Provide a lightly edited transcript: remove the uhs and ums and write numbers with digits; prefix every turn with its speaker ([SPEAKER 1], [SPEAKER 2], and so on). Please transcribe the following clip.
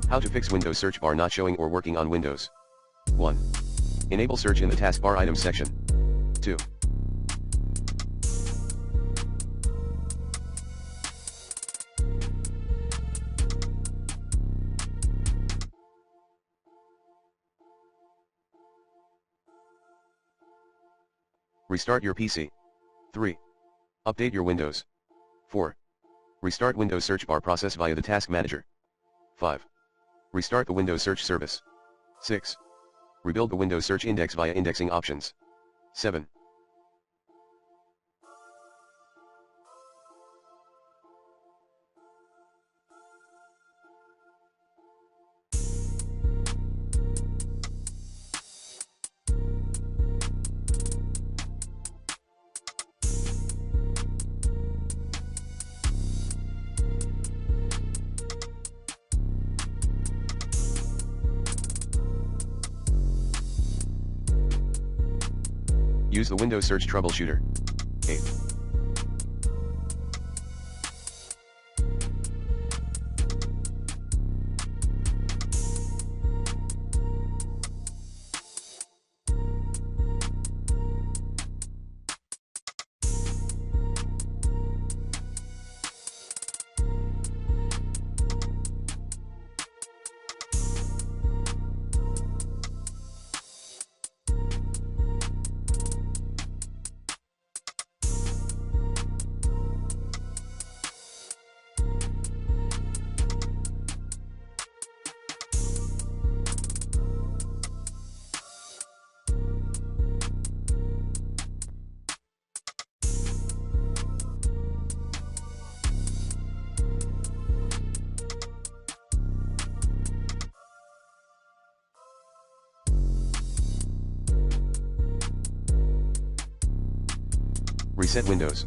[SPEAKER 1] How to fix Windows search bar not showing or working on Windows. 1. Enable search in the taskbar items section. 2. Restart your PC. 3. Update your Windows. 4. Restart Windows search bar process via the Task Manager. 5. Restart the Windows search service. 6. Rebuild the Windows search index via indexing options. 7. Use the Windows Search Troubleshooter. 8. Reset Windows.